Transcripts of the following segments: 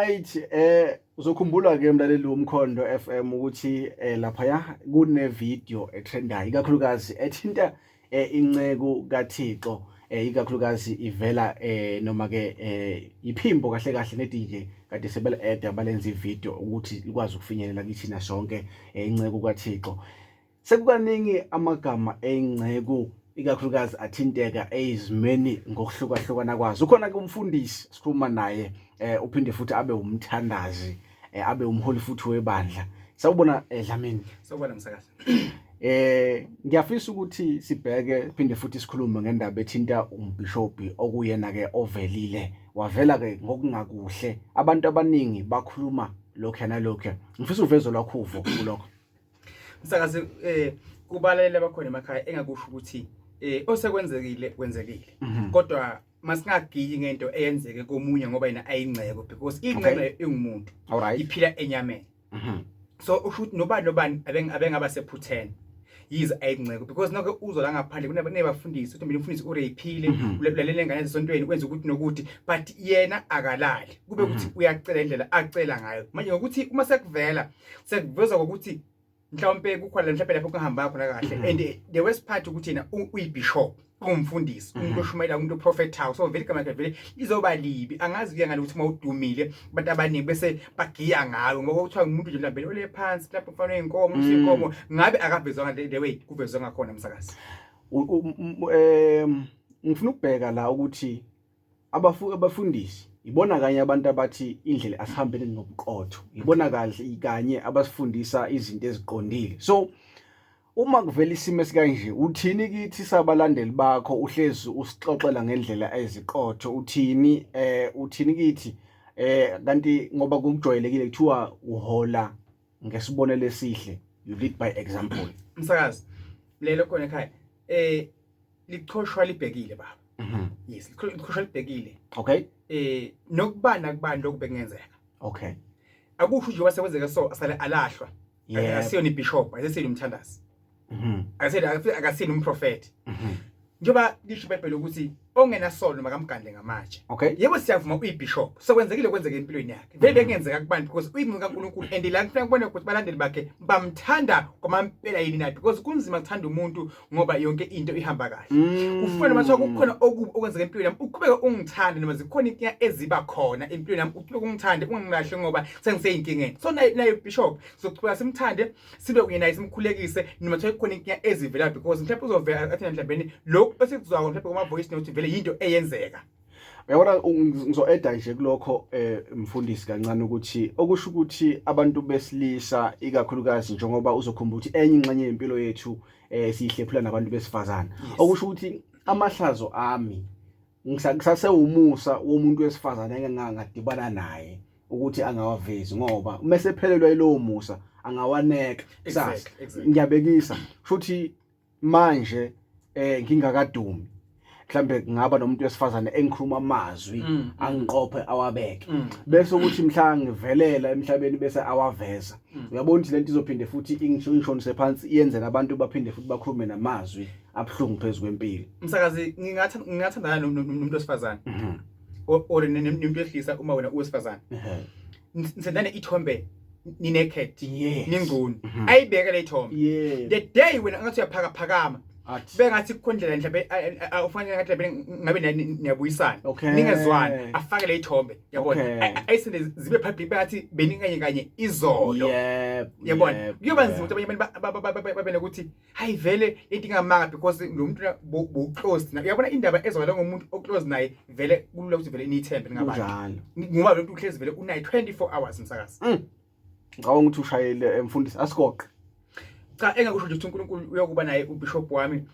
Right, uzokhumbula ke mlaleli womkhondo FM ukuthi lapha ya kune video etrendayo ikakhulukazi ethinta inceko kaThixo ikakhulukazi ivela noma ke iphimbo kahle kahle nethi nje kade sebele abalenza ivideo ukuthi ikwazi ukufinyelela kithina sonke inceko kaThixo. Sekukaningi amagama einceko ikakhulukazi athinteka ezimeni ngokuhlukahlukana kwazo. Ukhona ke umfundisi sikhuluma naye uphinde futhi abe umthandazi abe umholi futhi webandla. Sawubona Dlamini. Sawubona msakazi. Ngiyafisa ukuthi sibheke phinde futhi sikhulume ngendaba ethinta umbishop okuyena ke ovelile wavela ke ngokungakuhle. Abantu abaningi bakhuluma lokho nalokho. Ngifisa uvezo lwakho uvo kulokho. Msakazi kubalele bakhona emakhaya engakusho ukuthi osekwenzekile kwenzekile. Kodwa masingagiyi ngento eyenzeke komunye ngoba yena ayinceko because inceko engumuntu iphila enyameni. So ushuthi nobani abengaba sephuthene yize ayinceko because noko uzola ngaphandle kunebafundisi uthi mina umfundisi urephile ulalele ngane esontweni kwenza ukuthi nokuthi but yena akalali kube ukuthi uyacela indlela acela ngayo manje ngokuthi uma sekuvela sekuveza ukuthi mhlawumbe kukhona mhlawumbe lapho kuhamba khona kahle and the worst part ukuthi yena uyibishop umfundisi umuntu oshumayela umuntu prophet house so vele kama vele izoba libi angazi kuya ngalokuthi mawudumile abantu abaningi bese bagiya ngayo ngoba kuthiwa umuntu nje mhlawumbe ole phansi lapho kufanele inkomo inkomo ngabe akavezwa the way kuvezwa ngakhona umsakazi. Ngifuna ukubheka la ukuthi abafundisi ibona kanye abantu abathi indlela asihambele ngobuqotho ibona kahle kanye abasifundisa izinto eziqondile. So uma kuvela isimo esikanje uthini kithi sabalandeli bakho uhlezi usixoxela ngendlela eziqotho uthini kithi kanti ngoba kujwayelekile kuthiwa uhola ngesibonelo esihle you lead by example. Msakazi lelo khona ekhaya liqhoshwa libhekile baba. Yes liqhoshwa libhekile. Okay. Nokubana kubani lokubengenzeka. Okay. Akusho nje wasekwenzeka so asale alahlwa. Asiyona ibishop asiyona umthandazi. Akasini umprofeti. Njoba lisho iBhayibheli ukuthi ongena solo makamgandle ngamatshe. Okay. Yebo siyavuma uyibishop. Sokwenzekile kwenzeke empilweni yakhe. Vele bengenzeka kubantu because uyimi kaNkulunkulu and la kufanele kubone ukuthi balandeli bakhe bamthanda kwamampela yini na because kunzima ukuthanda umuntu ngoba yonke into ihamba kahle. Ufuna mathiwa kukhona okwenzeka empilweni yami uqhubeke ungithande noma zikhona inkinga eziba khona empilweni yami uqhubeke ungithande ungingahle ngoba sengiseyinkinga. So naye bishop sokuqhubeka simthande sibe kuyena isimkhulekise noma mathiwa kukhona inkinga ezivela because mhlawumbe uzovela athi mhlawumbe lokho esikuzwayo mhlawumbe kuma voice note vele into eyenzeka. Uyabona ngizo-eda nje kulokho mfundisi kancane ukuthi okusho ukuthi abantu besilisa ikakhulukazi njengoba uzokhumbula ukuthi enye ingxenye yempilo yethu siyihlephula nabantu besifazana. Okusho ukuthi amahlazo ami ngisase umusa womuntu wesifazana engangadibana naye ukuthi angawavezi ngoba mase phelelwa yilowo musa angawaneka sasa. Ngiyabekisa futhi manje ngingakadumi mhlambe ngaba nomuntu wesifazane engikhuluma amazwi angiqophe awabeke bese ukuthi mhla ngivelela emhlabeni bese awaveza. Uyabona ukuthi lento izophinde futhi ingishonise phansi iyenze nabantu baphinde futhi bakhulume namazwi abhlungu phezulu kwempilo. Msakazi ngingathandana nomuntu wesifazane or nomuntu wehlisa uma wena uwesifazane nisendane ithombe ni naked ninguni ayibeke le ithombe the day when angathi uyaphakama bengathi kukhondlela mhlawumbe ufanele ngabe niyabuyisana ningezwani afake le ithombe yabona ayisende zibe public bengathi beninganye izolo yabona kuyoba nzima ukuthi abanye babe ukuthi hayi vele into ingamanga because lo muntu bo-close uyabona indaba ezwakala ngomuntu o-close naye vele kulula ukuthi vele niyithembe ningabantu ngoba lo muntu uhlezi vele unayo 24 hours msakazi. Ngawonga ukuthi ushayele emfundisi asigoqe cha engakusho nje ukuthi uNkulunkulu uyokuba naye ubishop wami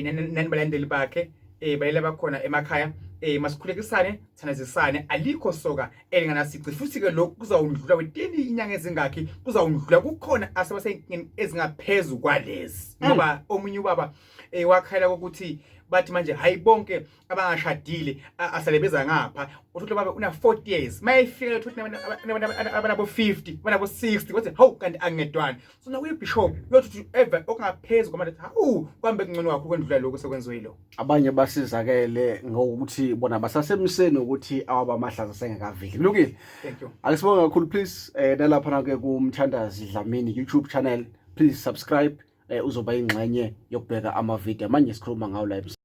nani balandeli bakhe bayela bakhona emakhaya masikhulekisane thanazisane alikho soka elingana sici futhi ke lokhu kuzawundlula wetini inyanga ezingakhi kuzawundlula kukhona asebaseyinkinga ezingaphezulu kwalezi ngoba omunye ubaba wakhala ukuthi bathi manje hayi bonke abangashadile asale beza ngapha uthi babe una 40 years mayifika uthi abanabo 50 abanabo 60 wathi hawu kanti angedwana so na uyibishop yothi ever okungaphezulu kwamanje hawu kwambe kungcono wakho kwendlula lokho sekwenziwe yilo abanye basizakele ngokuthi bona basasemseni ukuthi awabamahlaza sengakaveli kulungile. Thank you. Akusibonga kakhulu please nalapha na ke kuMthandazi Dlamini YouTube channel please subscribe uzoba ingxenye yokubheka ama video manje sikhuluma ngawo live.